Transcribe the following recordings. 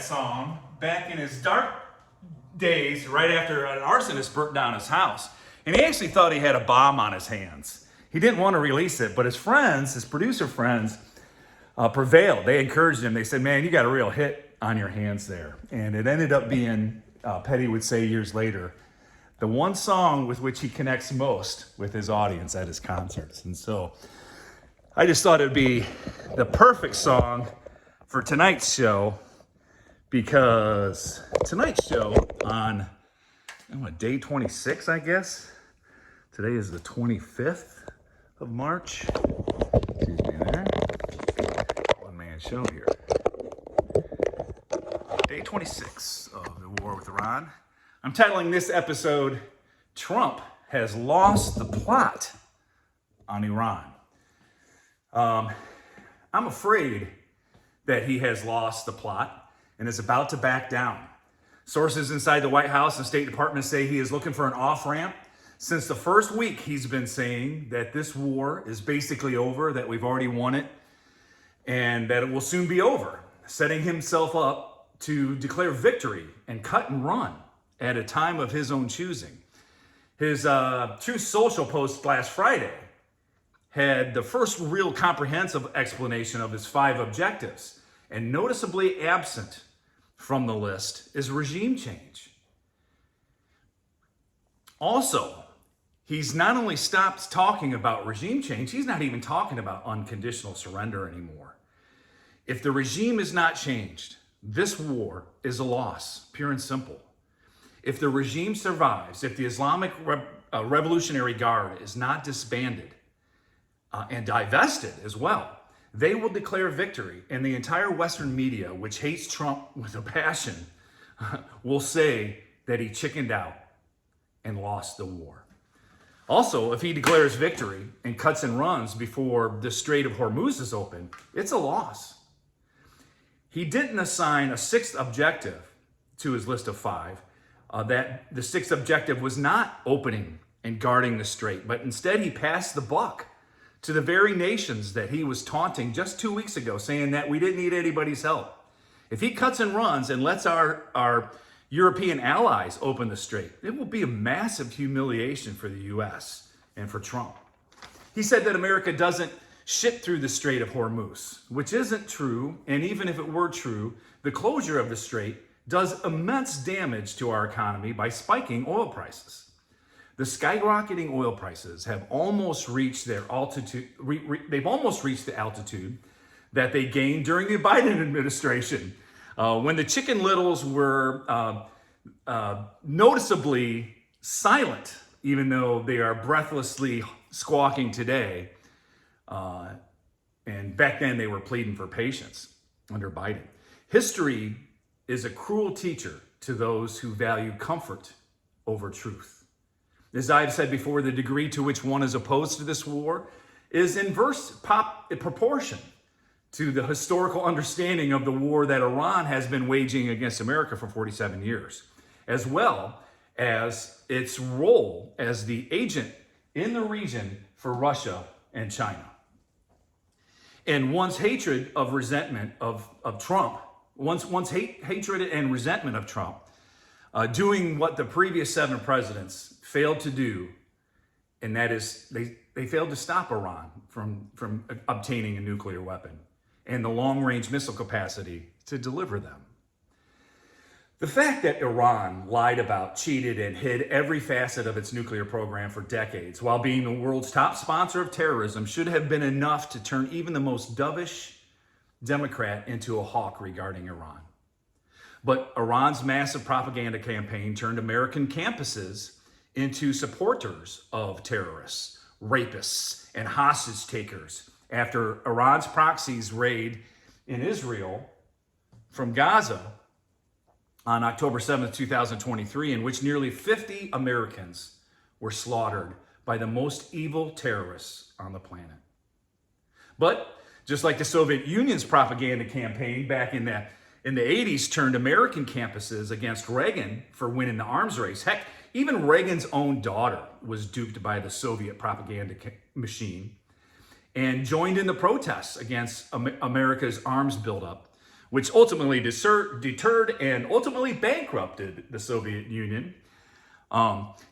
song back in his dark days, right after an arsonist burnt down his house. And he actually thought he had a bomb on his hands. He didn't want to release it, but his friends, his producer friends, prevailed. They encouraged him. They said, man, you got a real hit on your hands there. And it ended up being, Petty would say years later, the one song with which he connects most with his audience at his concerts. And so I just thought it would be the perfect song for tonight's show, because tonight's show on day 26, I guess. Today is the 25th of March. Excuse me there. One-man show here. Day 26 of the war with Iran. I'm titling this episode, Trump Has Lost the Plot on Iran. I'm afraid that he has lost the plot and is about to back down. Sources inside the White House and State Department say he is looking for an off-ramp. Since the first week, he's been saying that this war is basically over, that we've already won it, and that it will soon be over, setting himself up to declare victory and cut and run at a time of his own choosing. His Truth Social post last Friday had the first real comprehensive explanation of his 5 objectives, and noticeably absent from the list is regime change. Also, he's not only stopped talking about regime change, he's not even talking about unconditional surrender anymore. If the regime is not changed, this war is a loss, pure and simple. If the regime survives, if the Islamic Revolutionary Guard is not disbanded and divested as well, they will declare victory, and the entire Western media, which hates Trump with a passion, will say that he chickened out and lost the war. Also, if he declares victory and cuts and runs before the Strait of Hormuz is open, it's a loss. He didn't assign a 6th objective to his list of 5, that the 6th objective was not opening and guarding the strait, but instead he passed the buck to the very nations that he was taunting just 2 weeks ago, saying that we didn't need anybody's help. If he cuts and runs and lets our European allies open the strait, it will be a massive humiliation for the U.S. and for Trump. He said that America doesn't ship through the Strait of Hormuz, which isn't true, and even if it were true, the closure of the strait does immense damage to our economy by spiking oil prices. The skyrocketing oil prices have almost reached their altitude. They've almost reached the altitude that they gained during the Biden administration, when the Chicken Littles were noticeably silent, even though they are breathlessly squawking today. And back then they were pleading for patience under Biden. History is a cruel teacher to those who value comfort over truth. As I've said before, the degree to which one is opposed to this war is inverse proportion to the historical understanding of the war that Iran has been waging against America for 47 years, as well as its role as the agent in the region for Russia and China. And one's hatred of resentment of Trump, one's hatred and resentment of Trump, doing what the previous 7 presidents failed to do, and that is they failed to stop Iran from obtaining a nuclear weapon and the long-range missile capacity to deliver them. The fact that Iran lied about, cheated, and hid every facet of its nuclear program for decades while being the world's top sponsor of terrorism should have been enough to turn even the most dovish Democrat into a hawk regarding Iran. But Iran's massive propaganda campaign turned American campuses into supporters of terrorists, rapists, and hostage takers after Iran's proxies raid in Israel from Gaza on October 7th, 2023, in which nearly 50 Americans were slaughtered by the most evil terrorists on the planet. But just like the Soviet Union's propaganda campaign back in the 80s turned American campuses against Reagan for winning the arms race, heck, even Reagan's own daughter was duped by the Soviet propaganda machine and joined in the protests against America's arms buildup, which ultimately deterred and ultimately bankrupted the Soviet Union.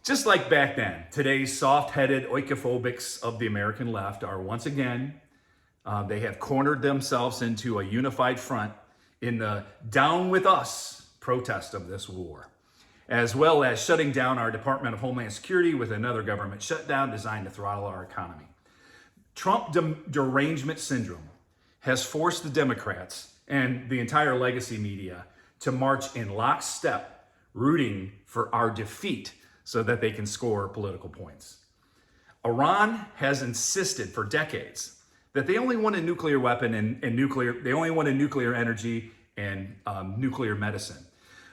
Just like back then, today's soft-headed oikophobics of the American left are once again, they have cornered themselves into a unified front in the Down With Us protest of this war, as well as shutting down our Department of Homeland Security with another government shutdown designed to throttle our economy. Trump derangement syndrome has forced the Democrats and the entire legacy media to march in lockstep, rooting for our defeat so that they can score political points. Iran has insisted for decades that they only want a nuclear weapon and they only want a nuclear energy and nuclear medicine.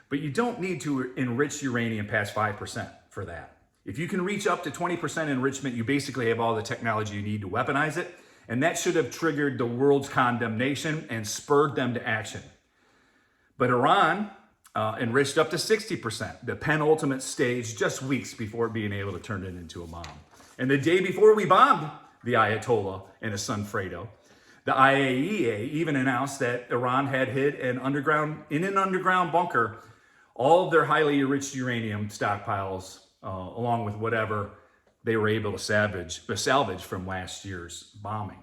But you don't need to enrich uranium past 5% for that. If you can reach up to 20% enrichment, you basically have all the technology you need to weaponize it. And that should have triggered the world's condemnation and spurred them to action. But Iran enriched up to 60%, the penultimate stage, just weeks before being able to turn it into a bomb. And the day before we bombed the Ayatollah and his son Fredo, the IAEA even announced that Iran had hid in an underground bunker all of their highly enriched uranium stockpiles, along with whatever they were able to salvage from last year's bombing.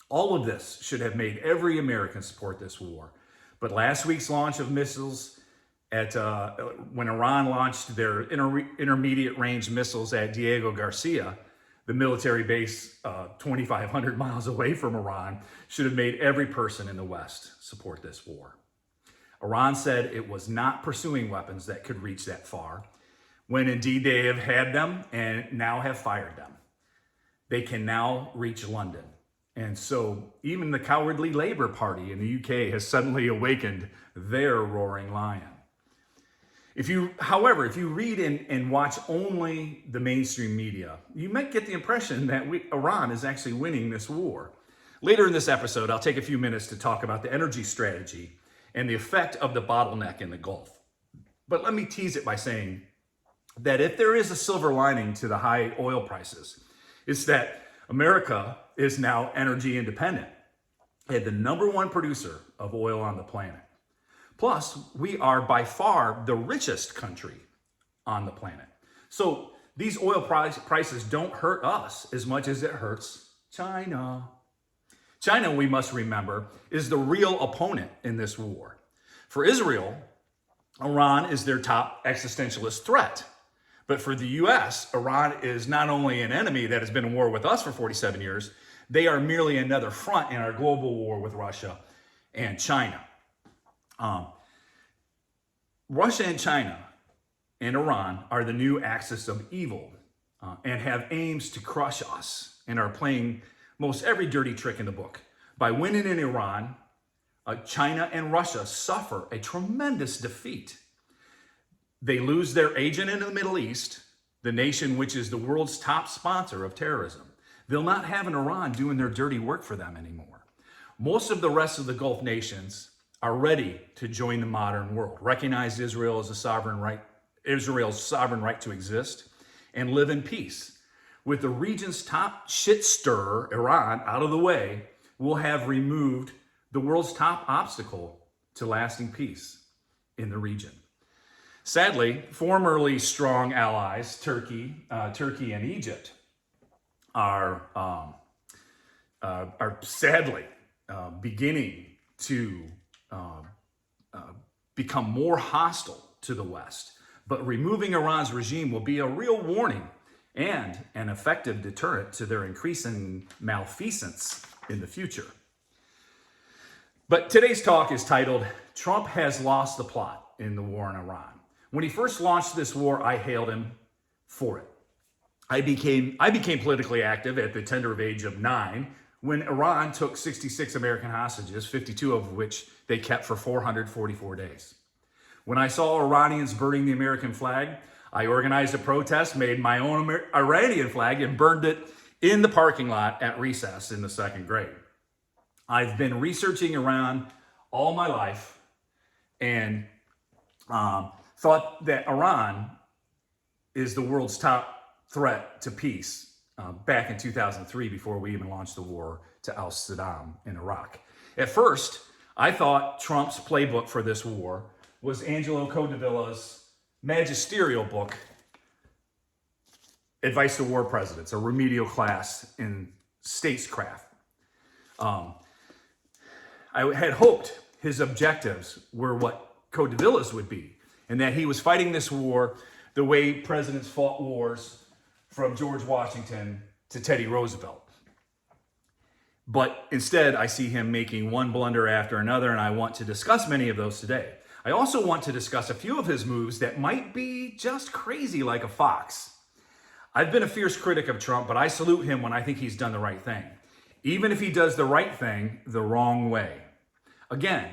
All of this should have made every American support this war. But last week's launch of missiles when Iran launched their intermediate range missiles at Diego Garcia, the military base 2,500 miles away from Iran, should have made every person in the West support this war. Iran said it was not pursuing weapons that could reach that far, when indeed they have had them and now have fired them. They can now reach London. And so even the cowardly Labour Party in the UK has suddenly awakened their roaring lion. However, if you read and watch only the mainstream media, you might get the impression that Iran is actually winning this war. Later in this episode, I'll take a few minutes to talk about the energy strategy and the effect of the bottleneck in the Gulf. But let me tease it by saying that if there is a silver lining to the high oil prices, it's that America is now energy independent and the number one producer of oil on the planet. Plus, we are by far the richest country on the planet. So these oil prices don't hurt us as much as it hurts China. China, we must remember, is the real opponent in this war. For Israel, Iran is their top existentialist threat. But for the US, Iran is not only an enemy that has been in war with us for 47 years, they are merely another front in our global war with Russia and China. Russia and China and Iran are the new axis of evil and have aims to crush us and are playing most every dirty trick in the book. By winning in Iran, China and Russia suffer a tremendous defeat. They lose their agent in the Middle East, the nation which is the world's top sponsor of terrorism. They'll not have an Iran doing their dirty work for them anymore. Most of the rest of the Gulf nations are ready to join the modern world, recognize Israel's sovereign right to exist, and live in peace. With the region's top shit stirrer, Iran, out of the way, we'll have removed the world's top obstacle to lasting peace in the region. Sadly, formerly strong allies, Turkey and Egypt, are sadly beginning to become more hostile to the West. But removing Iran's regime will be a real warning and an effective deterrent to their increasing malfeasance in the future. But today's talk is titled, Trump Has Lost the Plot in the War in Iran. When he first launched this war, I hailed him for it. I became politically active at the tender age of 9 when Iran took 66 American hostages, 52 of which they kept for 444 days. When I saw Iranians burning the American flag, I organized a protest, made my own Iranian flag, and burned it in the parking lot at recess in the 2nd grade. I've been researching Iran all my life and thought that Iran is the world's top threat to peace back in 2003 before we even launched the war to oust Saddam in Iraq. At first, I thought Trump's playbook for this war was Angelo Codevilla's magisterial book, Advice to War Presidents, a remedial class in statescraft. I had hoped his objectives were what Codevilla's would be, and that he was fighting this war the way presidents fought wars from George Washington to Teddy Roosevelt. But instead, I see him making one blunder after another, and I want to discuss many of those today. I also want to discuss a few of his moves that might be just crazy like a fox. I've been a fierce critic of Trump, but I salute him when I think he's done the right thing, even if he does the right thing the wrong way. Again,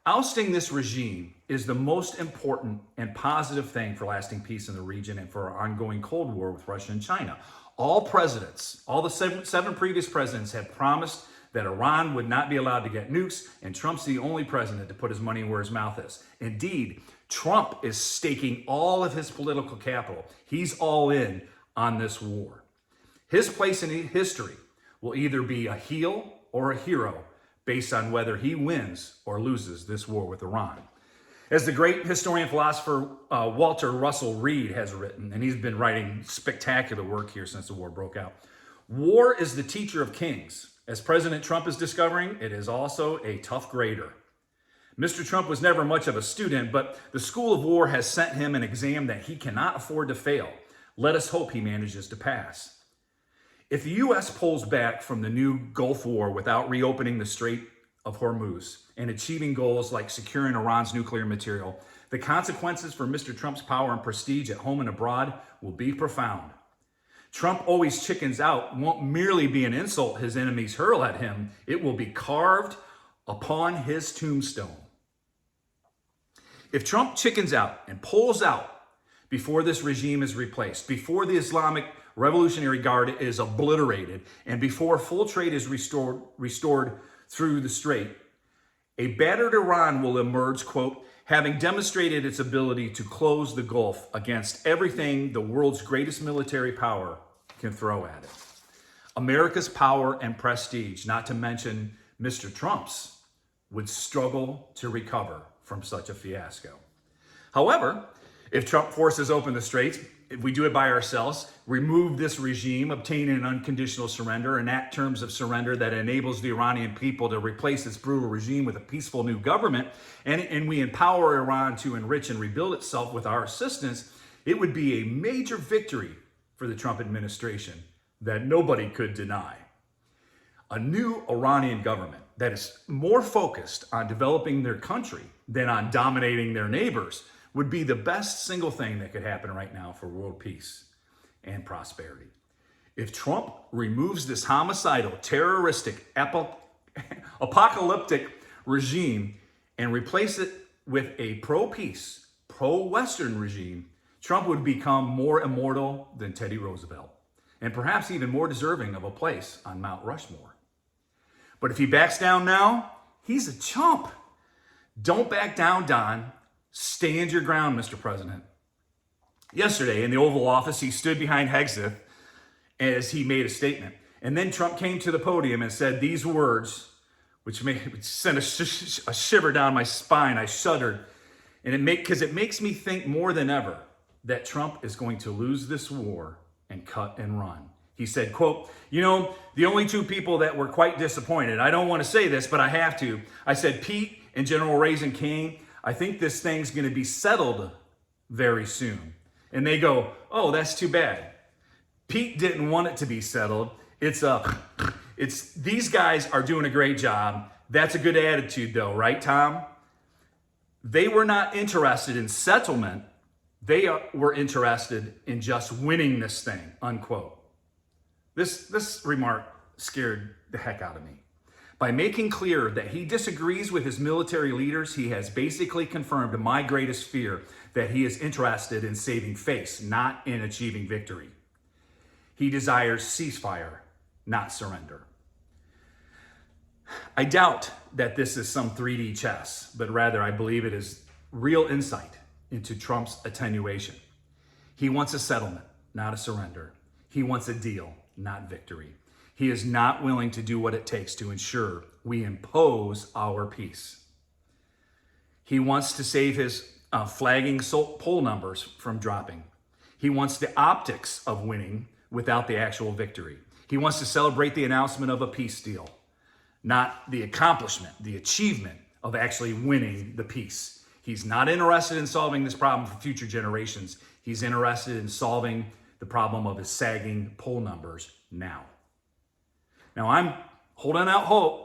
ousting this regime is the most important and positive thing for lasting peace in the region and for our ongoing Cold War with Russia and China. All presidents, all the seven previous presidents have promised that Iran would not be allowed to get nukes, and Trump's the only president to put his money where his mouth is. Indeed, Trump is staking all of his political capital. He's all in on this war. His place in history will either be a heel or a hero based on whether he wins or loses this war with Iran. As the great historian philosopher Walter Russell Reed has written, and he's been writing spectacular work here since the war broke out, war is the teacher of kings. As President Trump is discovering, it is also a tough grader. Mr. Trump was never much of a student, but the School of War has sent him an exam that he cannot afford to fail. Let us hope he manages to pass. If the U.S. pulls back from the new Gulf War without reopening the Strait of Hormuz and achieving goals like securing Iran's nuclear material, the consequences for Mr. Trump's power and prestige at home and abroad will be profound. Trump always chickens out won't merely be an insult his enemies hurl at him, it will be carved upon his tombstone. If Trump chickens out and pulls out before this regime is replaced, before the Islamic Revolutionary Guard is obliterated, and before full trade is restored through the strait, a battered Iran will emerge, quote, having demonstrated its ability to close the Gulf against everything the world's greatest military power can throw at it. America's power and prestige, not to mention Mr. Trump's, would struggle to recover from such a fiasco. However, if Trump forces open the straits, if we do it by ourselves, remove this regime, obtain an unconditional surrender, enact terms of surrender that enables the Iranian people to replace this brutal regime with a peaceful new government, and we empower Iran to enrich and rebuild itself with our assistance, it would be a major victory for the Trump administration that nobody could deny. A new Iranian government that is more focused on developing their country than on dominating their neighbors would be the best single thing that could happen right now for world peace and prosperity. If Trump removes this homicidal, terroristic, apocalyptic regime and replace it with a pro-peace, pro-Western regime, Trump would become more immortal than Teddy Roosevelt, and perhaps even more deserving of a place on Mount Rushmore. But if he backs down now, he's a chump. Don't back down, Don. Stand your ground, Mr. President. Yesterday in the Oval Office, he stood behind Hegseth as he made a statement. And then Trump came to the podium and said these words, which sent a shiver down my spine. I shuddered. And because it makes me think more than ever that Trump is going to lose this war and cut and run. He said, quote, you know, the only two people that were quite disappointed, I don't want to say this, but I have to. I said, Pete and General Raising King, I think this thing's going to be settled very soon. And they go, oh, that's too bad. Pete didn't want it to be settled. It's these guys are doing a great job. That's a good attitude though, right, Tom? They were not interested in settlement. They were interested in just winning this thing, unquote. This remark scared the heck out of me. By making clear that he disagrees with his military leaders, he has basically confirmed my greatest fear that he is interested in saving face, not in achieving victory. He desires ceasefire, not surrender. I doubt that this is some 3D chess, but rather I believe it is real insight into Trump's attenuation. He wants a settlement, not a surrender. He wants a deal, not victory. He is not willing to do what it takes to ensure we impose our peace. He wants to save his flagging poll numbers from dropping. He wants the optics of winning without the actual victory. He wants to celebrate the announcement of a peace deal, not the accomplishment, the achievement of actually winning the peace. He's not interested in solving this problem for future generations. He's interested in solving the problem of his sagging poll numbers now. Now, I'm holding out hope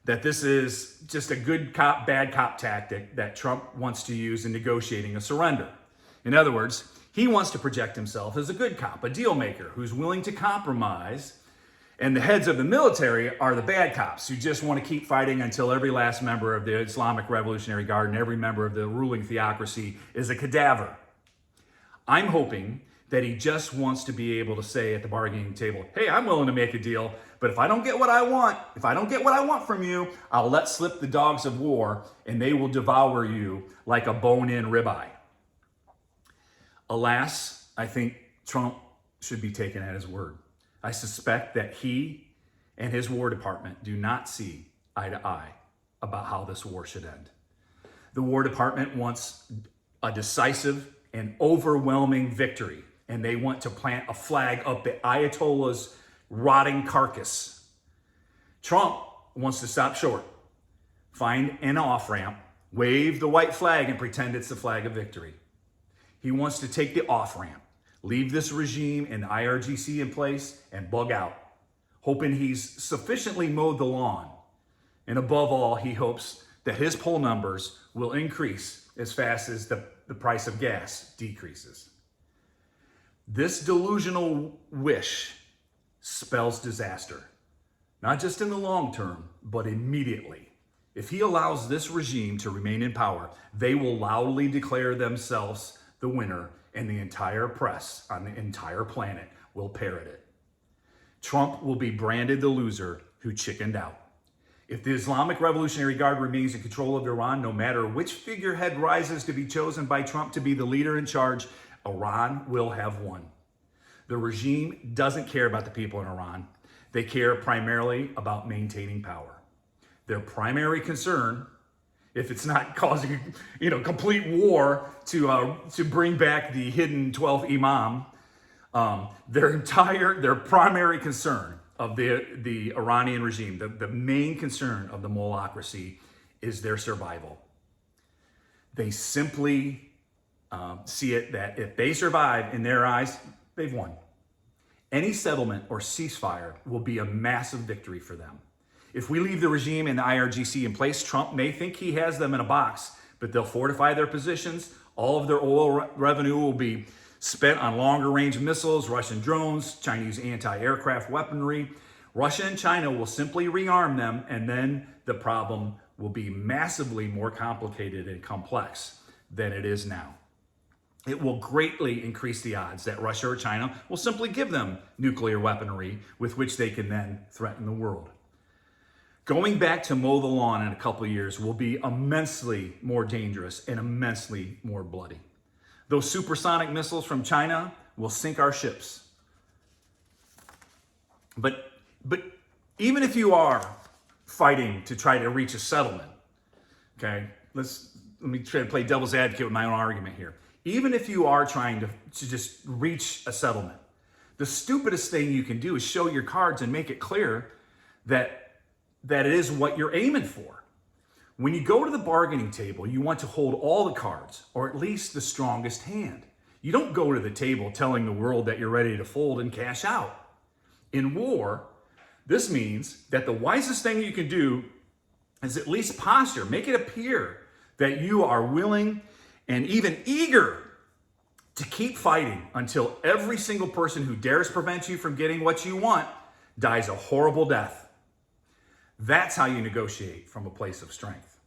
that this is just a good cop, bad cop tactic that Trump wants to use in negotiating a surrender. In other words, he wants to project himself as a good cop, a deal maker who's willing to compromise, and the heads of the military are the bad cops who just want to keep fighting until every last member of the Islamic Revolutionary Guard and every member of the ruling theocracy is a cadaver. I'm hoping that he just wants to be able to say at the bargaining table, hey, I'm willing to make a deal, but if I don't get what I want from you, I'll let slip the dogs of war and they will devour you like a bone-in ribeye. Alas, I think Trump should be taken at his word. I suspect that he and his War Department do not see eye to eye about how this war should end. The War Department wants a decisive and overwhelming victory, and they want to plant a flag up the Ayatollah's rotting carcass. Trump wants to stop short, find an off-ramp, wave the white flag, and pretend it's the flag of victory. He wants to take the off-ramp, leave this regime and IRGC in place, and bug out, hoping he's sufficiently mowed the lawn. And above all, he hopes that his poll numbers will increase as fast as the price of gas decreases. This delusional wish spells disaster, not just in the long term, but immediately. If he allows this regime to remain in power, they will loudly declare themselves the winner, and the entire press on the entire planet will parrot it. Trump will be branded the loser who chickened out. If the Islamic Revolutionary Guard remains in control of Iran, no matter which figurehead rises to be chosen by Trump to be the leader in charge, Iran will have won. The regime doesn't care about the people in Iran. They care primarily about maintaining power. Their primary concern, if it's not causing, complete war to bring back the hidden 12th Imam, their primary concern of the Iranian regime, the main concern of the Mulocracy is their survival. They simply see it that if they survive, in their eyes, they've won. Any settlement or ceasefire will be a massive victory for them. If we leave the regime and the IRGC in place, Trump may think he has them in a box, but they'll fortify their positions. All of their oil revenue will be spent on longer range missiles, Russian drones, Chinese anti-aircraft weaponry. Russia and China will simply rearm them, and then the problem will be massively more complicated and complex than it is now. It will greatly increase the odds that Russia or China will simply give them nuclear weaponry with which they can then threaten the world. Going back to mow the lawn in a couple of years will be immensely more dangerous and immensely more bloody. Those supersonic missiles from China will sink our ships. But even if you are fighting to try to reach a settlement, okay, let me try to play devil's advocate with my own argument here. Even if you are trying to just reach a settlement, the stupidest thing you can do is show your cards and make it clear that it is what you're aiming for. When you go to the bargaining table, you want to hold all the cards, or at least the strongest hand. You don't go to the table telling the world that you're ready to fold and cash out. In war, this means that the wisest thing you can do is at least posture, make it appear that you are willing and even eager to keep fighting until every single person who dares prevent you from getting what you want dies a horrible death. That's how you negotiate from a place of strength.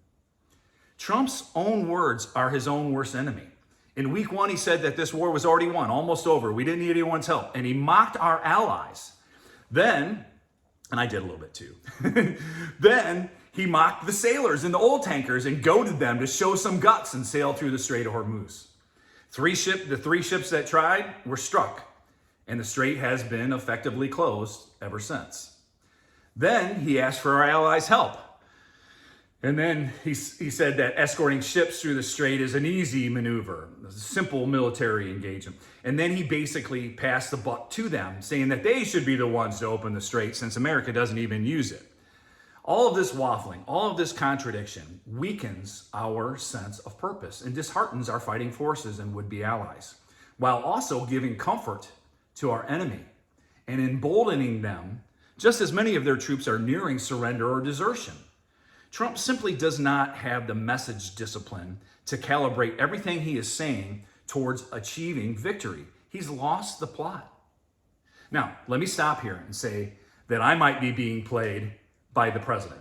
Trump's own words are his own worst enemy. In week 1, he said that this war was already won, almost over. We didn't need anyone's help. And he mocked our allies. Then, and I did a little bit too, then he mocked the sailors in the oil tankers and goaded them to show some guts and sail through the Strait of Hormuz. The 3 ships that tried were struck, and the strait has been effectively closed ever since. Then he asked for our allies' help. And then he said that escorting ships through the strait is an easy maneuver, a simple military engagement. And then he basically passed the buck to them, saying that they should be the ones to open the strait since America doesn't even use it. All of this waffling, all of this contradiction weakens our sense of purpose and disheartens our fighting forces and would-be allies, while also giving comfort to our enemy and emboldening them, just as many of their troops are nearing surrender or desertion. Trump simply does not have the message discipline to calibrate everything he is saying towards achieving victory. He's lost the plot. Now, let me stop here and say that I might be being played by the president.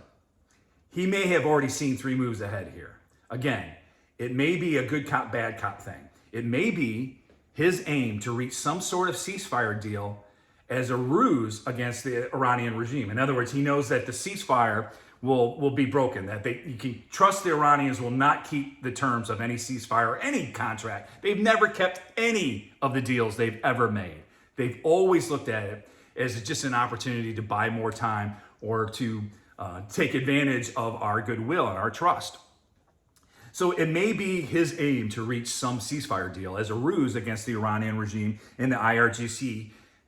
He may have already seen 3 moves ahead here. Again, it may be a good cop, bad cop thing. It may be his aim to reach some sort of ceasefire deal as a ruse against the Iranian regime. In other words, he knows that the ceasefire will be broken, that you can trust the Iranians will not keep the terms of any ceasefire or any contract. They've never kept any of the deals they've ever made. They've always looked at it as just an opportunity to buy more time or to take advantage of our goodwill and our trust. So it may be his aim to reach some ceasefire deal as a ruse against the Iranian regime and the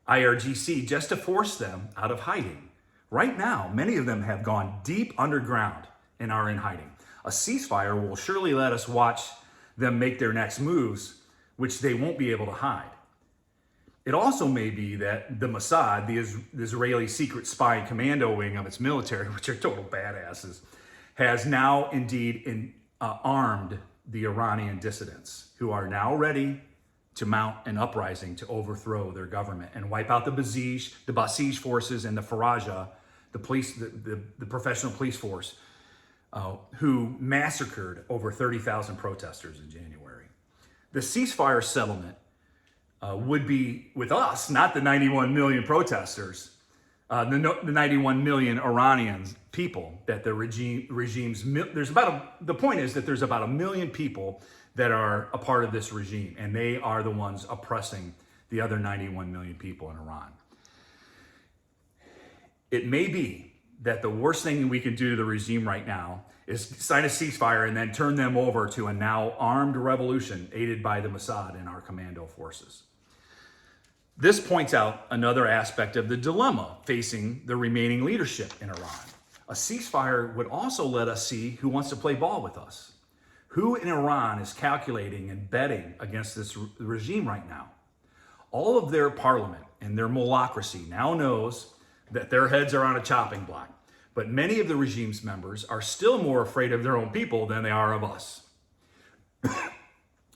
IRGC just to force them out of hiding. Right now, many of them have gone deep underground and are in hiding. A ceasefire will surely let us watch them make their next moves, which they won't be able to hide. It also may be that the Mossad, the Israeli secret spy commando wing of its military, which are total badasses, has now indeed armed the Iranian dissidents, who are now ready to mount an uprising to overthrow their government and wipe out the Basij forces and the Faraja, the police, the professional police force, who massacred over 30,000 protesters in January. The ceasefire settlement would be with us, not the 91 million protesters, the 91 million Iranians people that the regime's, the point is that there's about 1 million people that are a part of this regime, and they are the ones oppressing the other 91 million people in Iran. It may be that the worst thing we can do to the regime right now is sign a ceasefire and then turn them over to a now armed revolution aided by the Mossad and our commando forces. This points out another aspect of the dilemma facing the remaining leadership in Iran. A ceasefire would also let us see who wants to play ball with us. Who in Iran is calculating and betting against this regime right now? All of their parliament and their mullahocracy now knows that their heads are on a chopping block. But many of the regime's members are still more afraid of their own people than they are of us.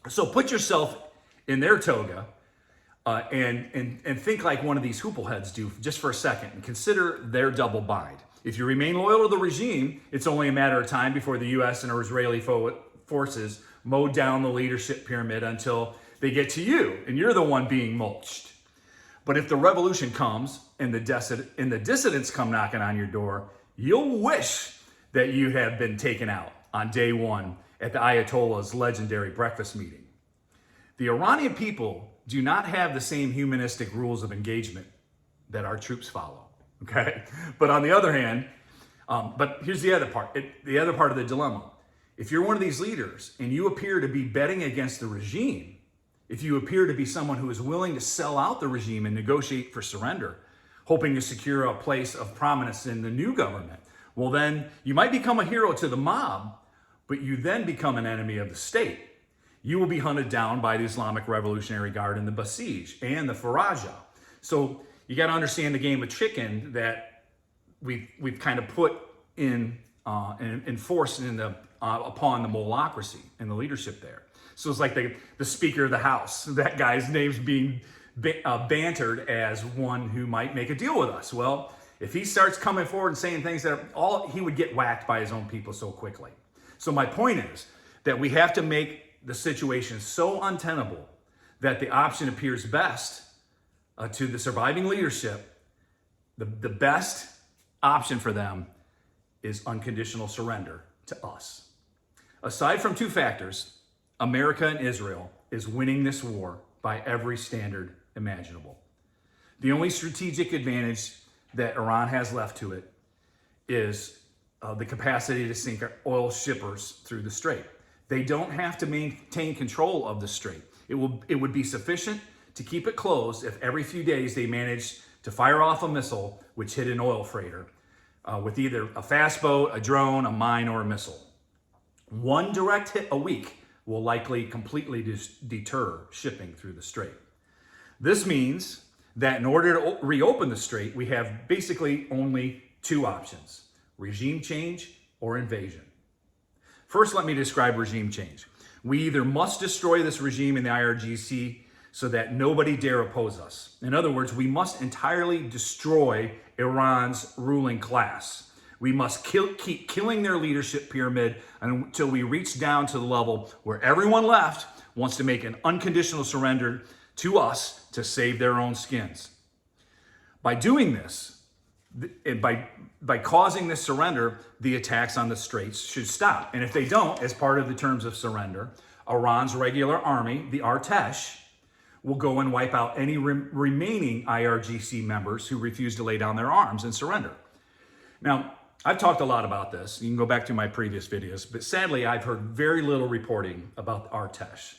So put yourself in their toga and think like one of these hoopleheads do just for a second and consider their double bind. If you remain loyal to the regime, it's only a matter of time before the US and Israeli forces mow down the leadership pyramid until they get to you and you're the one being mulched. But if the revolution comes and the dissidents come knocking on your door, you'll wish that you had been taken out on day one at the Ayatollah's legendary breakfast meeting. The Iranian people do not have the same humanistic rules of engagement that our troops follow, okay? But on the other hand, but here's the other part, the other part of the dilemma. If you're one of these leaders and you appear to be betting against the regime, if you appear to be someone who is willing to sell out the regime and negotiate for surrender, hoping to secure a place of prominence in the new government, well then you might become a hero to the mob, but you then become an enemy of the state. You will be hunted down by the Islamic Revolutionary Guard and the Basij and the Faraja. So you got to understand the game of chicken that we've kind of put in enforced upon the mullahocracy and the leadership there. So it's like the Speaker of the House. That guy's name's being bantered as one who might make a deal with us. Well, if he starts coming forward and saying things he would get whacked by his own people so quickly. So my point is that we have to make the situation so untenable that the option appears best to the surviving leadership. The best option for them is unconditional surrender to us. Aside from 2 factors, America and Israel is winning this war by every standard imaginable. The only strategic advantage that Iran has left to it is the capacity to sink oil shippers through the strait. They don't have to maintain control of the strait. It would be sufficient to keep it closed if every few days they managed to fire off a missile which hit an oil freighter with either a fast boat, a drone, a mine, or a missile. One direct hit a week will likely completely deter shipping through the strait. This means that in order to reopen the strait, we have basically only two options: regime change or invasion. First, let me describe regime change. We either must destroy this regime in the IRGC so that nobody dare oppose us. In other words, we must entirely destroy Iran's ruling class. We must keep killing their leadership pyramid until we reach down to the level where everyone left wants to make an unconditional surrender to us to save their own skins. By doing this, by causing this surrender, the attacks on the straits should stop. And if they don't, as part of the terms of surrender, Iran's regular army, the Artesh, will go and wipe out any remaining IRGC members who refuse to lay down their arms and surrender. Now, I've talked a lot about this. You can go back to my previous videos, but sadly, I've heard very little reporting about Artesh.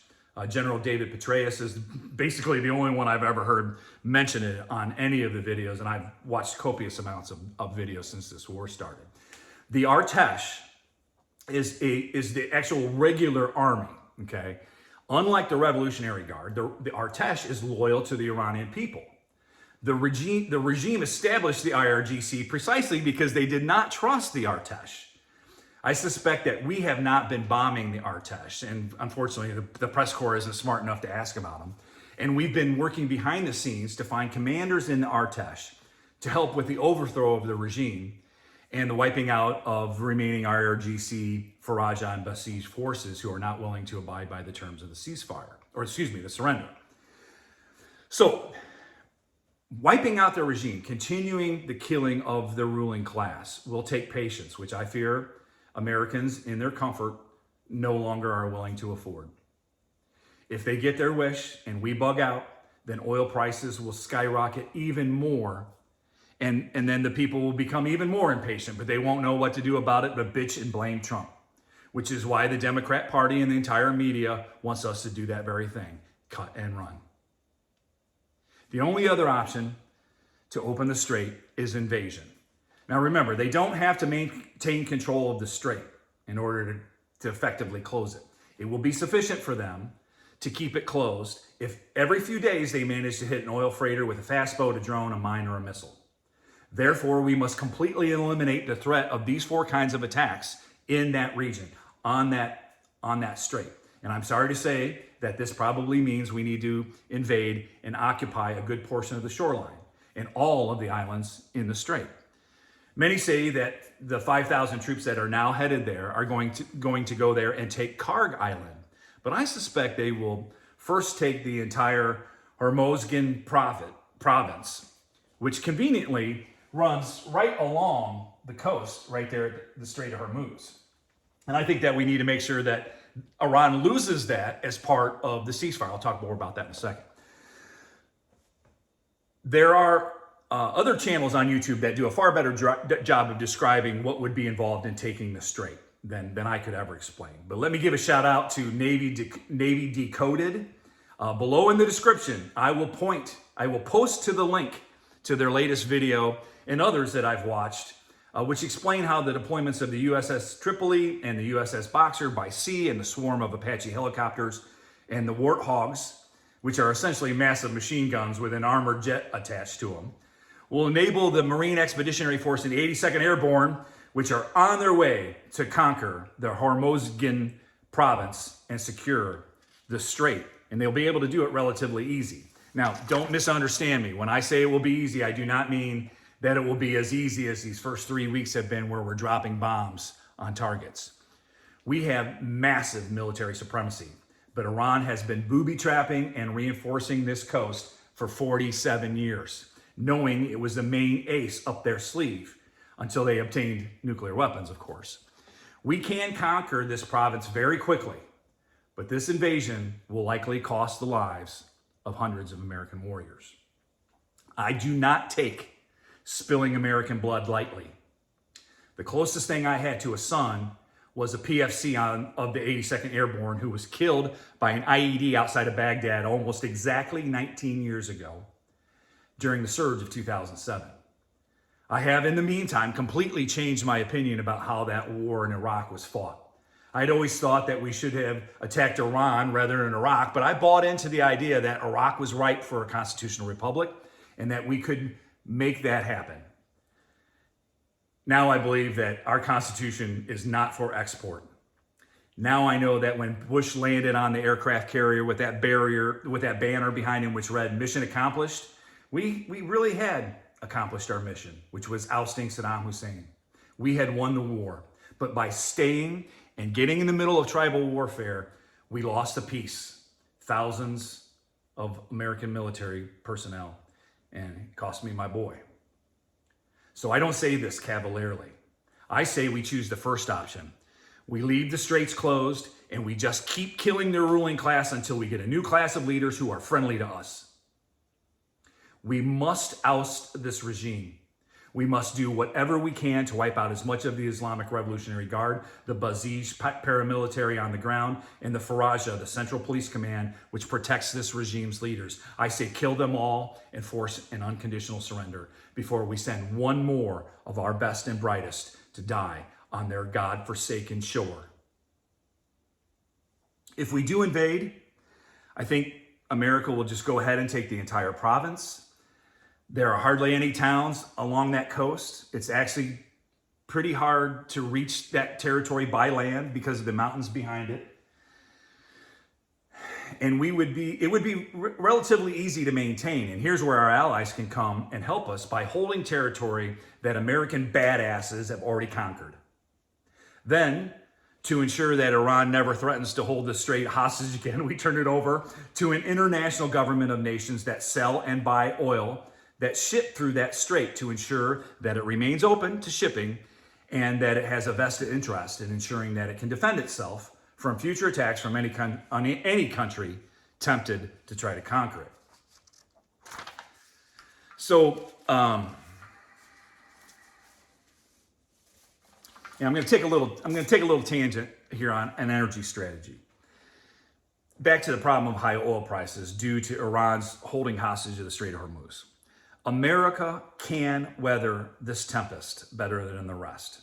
General David Petraeus is basically the only one I've ever heard mention it on any of the videos, and I've watched copious amounts of videos since this war started. The Artesh is the actual regular army, okay? Unlike the Revolutionary Guard, the Artesh is loyal to the Iranian people. The regime established the IRGC precisely because they did not trust the Artesh. I suspect that we have not been bombing the Artesh, and unfortunately the press corps isn't smart enough to ask about them. And we've been working behind the scenes to find commanders in the Artesh to help with the overthrow of the regime and the wiping out of remaining IRGC, Faraja, and Basij forces who are not willing to abide by the terms of the ceasefire, or the surrender. So, wiping out the regime, continuing the killing of the ruling class will take patience, which I fear Americans in their comfort no longer are willing to afford. If they get their wish and we bug out, then oil prices will skyrocket even more. And then the people will become even more impatient, but they won't know what to do about it but bitch and blame Trump, which is why the Democrat Party and the entire media wants us to do that very thing, cut and run. The only other option to open the strait is invasion. Now remember, they don't have to maintain control of the strait in order to effectively close it. It will be sufficient for them to keep it closed if every few days they manage to hit an oil freighter with a fast boat, a drone, a mine, or a missile. Therefore, we must completely eliminate the threat of these four kinds of attacks in that region, on that strait. And I'm sorry to say that this probably means we need to invade and occupy a good portion of the shoreline and all of the islands in the strait. Many say that the 5,000 troops that are now headed there are going to go there and take Karg Island. But I suspect they will first take the entire Hormozgan province, which conveniently runs right along the coast, right there at the Strait of Hormuz. And I think that we need to make sure that Iran loses that as part of the ceasefire. I'll talk more about that in a second. There are other channels on YouTube that do a far better job of describing what would be involved in taking the strait than I could ever explain. But let me give a shout out to Navy Decoded. Below in the description, I will post to the link to their latest video and others that I've watched, which explain how the deployments of the USS Tripoli and the USS Boxer by sea and the swarm of Apache helicopters and the Warthogs, which are essentially massive machine guns with an armored jet attached to them, will enable the Marine Expeditionary Force and the 82nd Airborne, which are on their way to conquer the Hormozgan province and secure the strait. And they'll be able to do it relatively easy. Now, don't misunderstand me. When I say it will be easy, I do not mean that it will be as easy as these first 3 weeks have been where we're dropping bombs on targets. We have massive military supremacy, but Iran has been booby-trapping and reinforcing this coast for 47 years, knowing it was the main ace up their sleeve until they obtained nuclear weapons, of course. We can conquer this province very quickly, but this invasion will likely cost the lives of hundreds of American warriors. I do not take spilling American blood lightly, The closest thing I had to a son was a PFC of the 82nd Airborne who was killed by an IED outside of Baghdad almost exactly 19 years ago during the surge of 2007. I have, in the meantime, completely changed my opinion about how that war in Iraq was fought. I'd always thought that we should have attacked Iran rather than Iraq, but I bought into the idea that Iraq was ripe for a constitutional republic and that we could make that happen. Now I believe that our Constitution is not for export. Now I know that when Bush landed on the aircraft carrier with that banner behind him which read "Mission Accomplished," we really had accomplished our mission, which was ousting Saddam Hussein. We had won the war, but by staying and getting in the middle of tribal warfare, we lost the peace. Thousands of American military personnel, and it cost me my boy. So I don't say this cavalierly. I say we choose the first option. We leave the straits closed and we just keep killing their ruling class until we get a new class of leaders who are friendly to us. We must oust this regime. We must do whatever we can to wipe out as much of the Islamic Revolutionary Guard, the Basij paramilitary on the ground, and the Faraja, the Central Police Command, which protects this regime's leaders. I say kill them all and force an unconditional surrender before we send one more of our best and brightest to die on their God-forsaken shore. If we do invade, I think America will just go ahead and take the entire province. There are hardly any towns along that coast. It's actually pretty hard to reach that territory by land because of the mountains behind it. And it would be relatively easy to maintain. And here's where our allies can come and help us by holding territory that American badasses have already conquered. Then, to ensure that Iran never threatens to hold the strait hostage again, we turn it over to an international government of nations that sell and buy oil that ship through that strait to ensure that it remains open to shipping and that it has a vested interest in ensuring that it can defend itself from future attacks from any country tempted to try to conquer it. So, I'm going to take a little tangent here on an energy strategy. Back to the problem of high oil prices due to Iran's holding hostage of the Strait of Hormuz. America can weather this tempest better than the rest.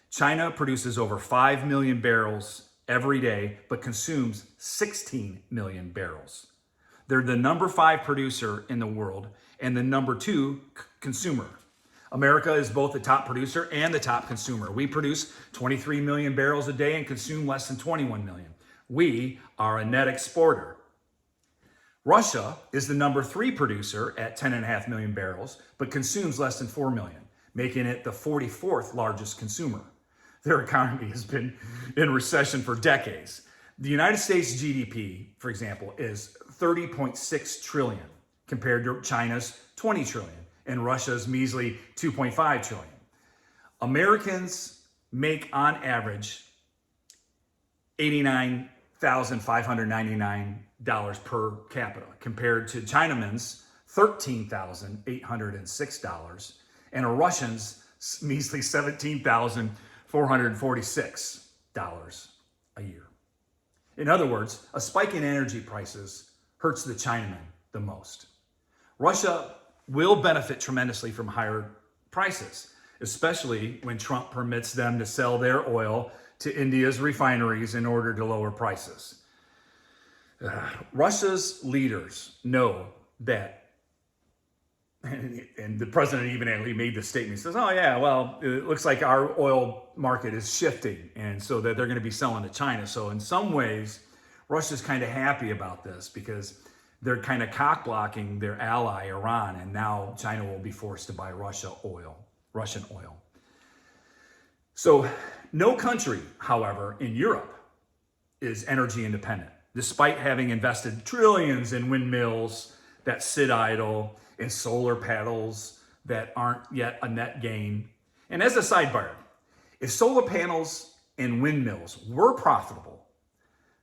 China produces over 5 million barrels every day, but consumes 16 million barrels. They're the number 5 producer in the world and the number 2 consumer. America is both the top producer and the top consumer. We produce 23 million barrels a day and consume less than 21 million. We are a net exporter. Russia is the number 3 producer at 10.5 million barrels, but consumes less than 4 million, making it the 44th largest consumer. Their economy has been in recession for decades. The United States GDP, for example, is 30.6 trillion compared to China's 20 trillion and Russia's measly 2.5 trillion. Americans make on average $89,599 per capita compared to Chinaman's $13,806 and a Russian's measly $17,446 a year. In other words, a spike in energy prices hurts the Chinaman the most. Russia will benefit tremendously from higher prices, especially when Trump permits them to sell their oil to India's refineries in order to lower prices. Russia's leaders know that, and the president even actually made this statement. He says, oh yeah, well, it looks like our oil market is shifting, and so that they're going to be selling to China. So in some ways, Russia's kind of happy about this because they're kind of cock-blocking their ally, Iran, and now China will be forced to buy Russian oil. So no country, however, in Europe is energy independent, despite having invested trillions in windmills that sit idle and solar panels that aren't yet a net gain. And as a sidebar, if solar panels and windmills were profitable,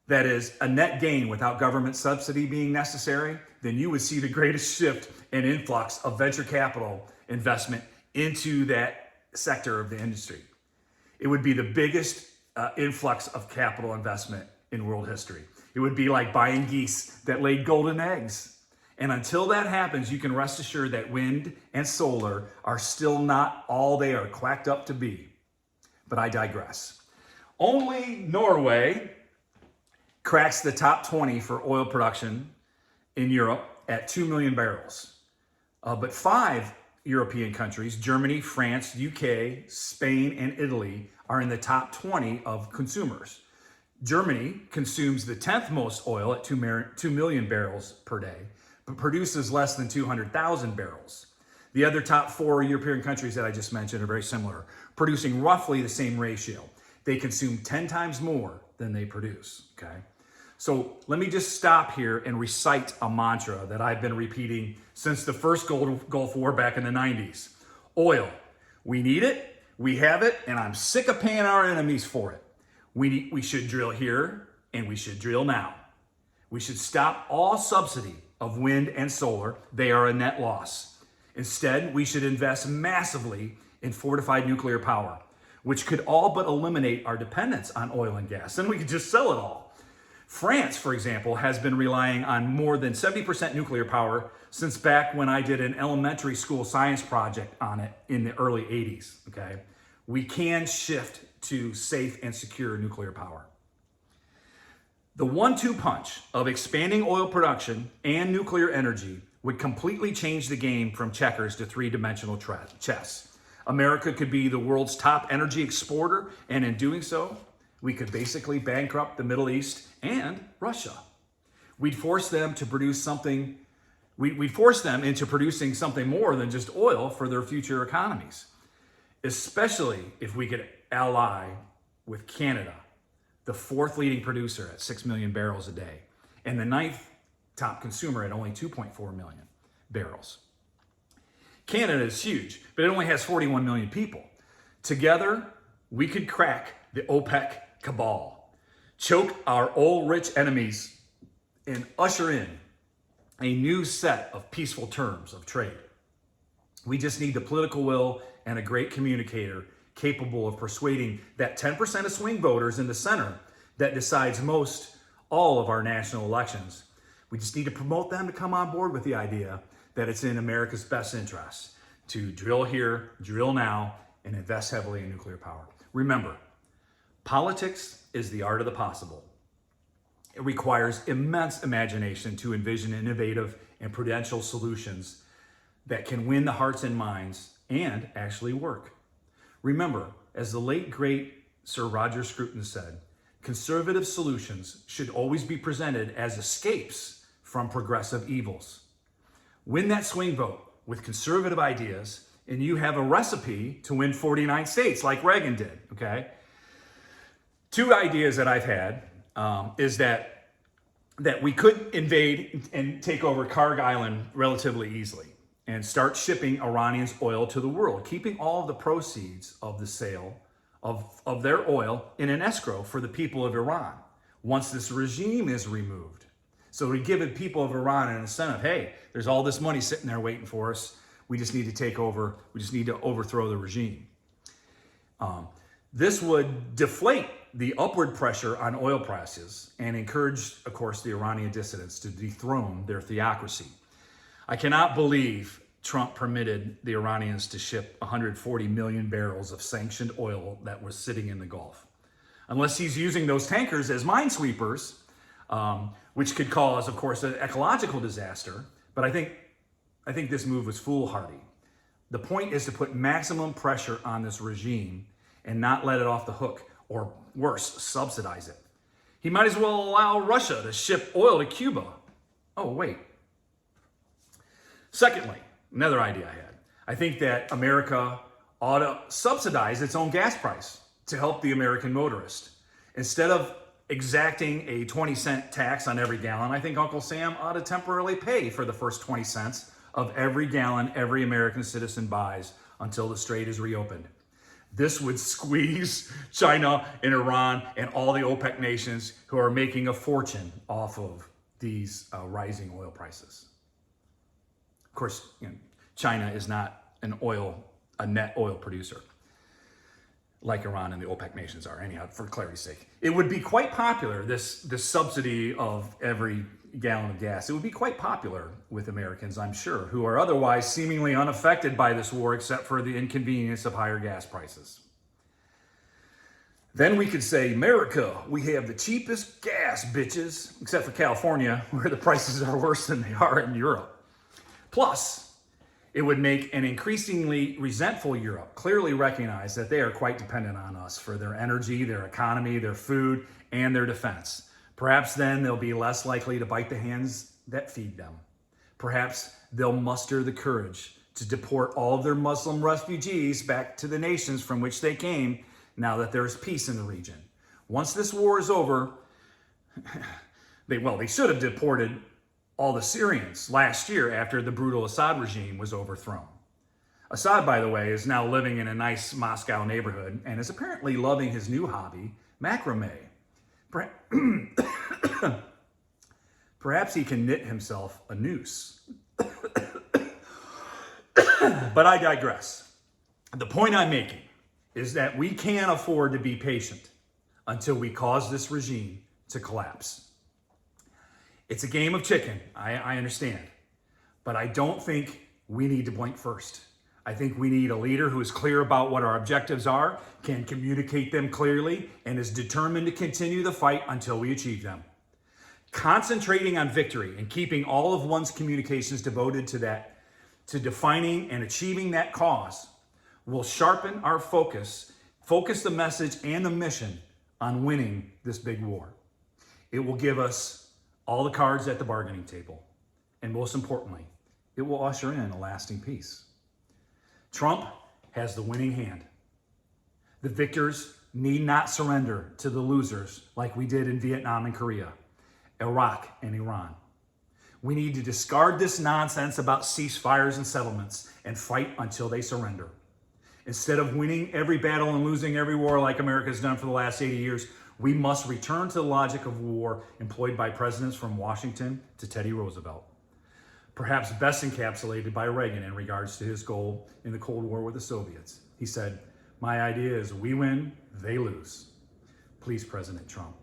that is a net gain without government subsidy being necessary, then you would see the greatest shift and influx of venture capital investment into that sector of the industry. It would be the biggest influx of capital investment in world history. It would be like buying geese that laid golden eggs. And until that happens, you can rest assured that wind and solar are still not all they are quacked up to be. But I digress. Only Norway cracks the top 20 for oil production in Europe at 2 million barrels. But 5 European countries, Germany, France, UK, Spain, and Italy, are in the top 20 of consumers. Germany consumes the 10th most oil at 2 million barrels per day, but produces less than 200,000 barrels. The other top 4 European countries that I just mentioned are very similar, producing roughly the same ratio. They consume 10 times more than they produce, okay? So let me just stop here and recite a mantra that I've been repeating since the first Gulf War back in the 90s. Oil, we need it, we have it, and I'm sick of paying our enemies for it. We should drill here, and we should drill now. We should stop all subsidy of wind and solar. They are a net loss. Instead, we should invest massively in fortified nuclear power, which could all but eliminate our dependence on oil and gas. Then we could just sell it all. France, for example, has been relying on more than 70% nuclear power since back when I did an elementary school science project on it in the early 80s, okay? We can shift to safe and secure nuclear power. The 1-2 punch of expanding oil production and nuclear energy would completely change the game from checkers to three-dimensional chess. America could be the world's top energy exporter, and in doing so, we could basically bankrupt the Middle East and Russia. We'd force them into producing something more than just oil for their future economies, especially if we could ally with Canada, the 4th leading producer at 6 million barrels a day, and the 9th top consumer at only 2.4 million barrels. Canada is huge, but it only has 41 million people. Together, we could crack the OPEC cabal, choke our oil-rich enemies, and usher in a new set of peaceful terms of trade. We just need the political will and a great communicator capable of persuading that 10% of swing voters in the center that decides most all of our national elections. We just need to promote them to come on board with the idea that it's in America's best interest to drill here, drill now, and invest heavily in nuclear power. Remember, politics is the art of the possible. It requires immense imagination to envision innovative and prudential solutions that can win the hearts and minds and actually work. Remember, as the late, great Sir Roger Scruton said, conservative solutions should always be presented as escapes from progressive evils. Win that swing vote with conservative ideas, and you have a recipe to win 49 states like Reagan did, okay? 2 ideas that I've had is that we could invade and take over Karg Island relatively easily and start shipping Iranians oil to the world, keeping all of the proceeds of the sale of their oil in an escrow for the people of Iran once this regime is removed. So we give the people of Iran an incentive. Hey, there's all this money sitting there waiting for us. We just need to take over. We just need to overthrow the regime. This would deflate the upward pressure on oil prices and encourage, of course, the Iranian dissidents to dethrone their theocracy. I cannot believe Trump permitted the Iranians to ship 140 million barrels of sanctioned oil that was sitting in the Gulf. Unless he's using those tankers as minesweepers, which could cause, of course, an ecological disaster. But I think this move was foolhardy. The point is to put maximum pressure on this regime and not let it off the hook, or worse, subsidize it. He might as well allow Russia to ship oil to Cuba. Oh, wait. Secondly, another idea I had. I think that America ought to subsidize its own gas price to help the American motorist. Instead of exacting a 20-cent tax on every gallon, I think Uncle Sam ought to temporarily pay for the first 20 cents of every gallon every American citizen buys until the strait is reopened. This would squeeze China and Iran and all the OPEC nations who are making a fortune off of these rising oil prices. Of course, China is not a net oil producer. like Iran and the OPEC nations are, anyhow, for clarity's sake. It would be quite popular, this subsidy of every gallon of gas. It would be quite popular with Americans, I'm sure, who are otherwise seemingly unaffected by this war except for the inconvenience of higher gas prices. Then we could say, America, we have the cheapest gas, bitches, except for California, where the prices are worse than they are in Europe. Plus, it would make an increasingly resentful Europe clearly recognize that they are quite dependent on us for their energy, their economy, their food, and their defense. Perhaps then they'll be less likely to bite the hands that feed them. Perhaps they'll muster the courage to deport all of their Muslim refugees back to the nations from which they came now that there is peace in the region. Once this war is over, they should have deported all the Syrians last year after the brutal Assad regime was overthrown. Assad, by the way, is now living in a nice Moscow neighborhood and is apparently loving his new hobby, macrame. Perhaps he can knit himself a noose. But I digress. The point I'm making is that we can't afford to be patient until we cause this regime to collapse. It's a game of chicken, I understand. But I don't think we need to blink first. I think we need a leader who is clear about what our objectives are, can communicate them clearly, and is determined to continue the fight until we achieve them. Concentrating on victory and keeping all of one's communications devoted to that, to defining and achieving that cause, will sharpen our focus the message and the mission on winning this big war. It will give us all the cards at the bargaining table. And most importantly, it will usher in a lasting peace. Trump has the winning hand. The victors need not surrender to the losers like we did in Vietnam and Korea, Iraq and Iran. We need to discard this nonsense about ceasefires and settlements and fight until they surrender. Instead of winning every battle and losing every war like America's done for the last 80 years, we must return to the logic of war employed by presidents from Washington to Teddy Roosevelt. Perhaps best encapsulated by Reagan in regards to his goal in the Cold War with the Soviets. He said, "My idea is we win, they lose." Please, President Trump,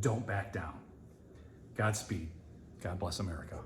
don't back down. Godspeed. God bless America.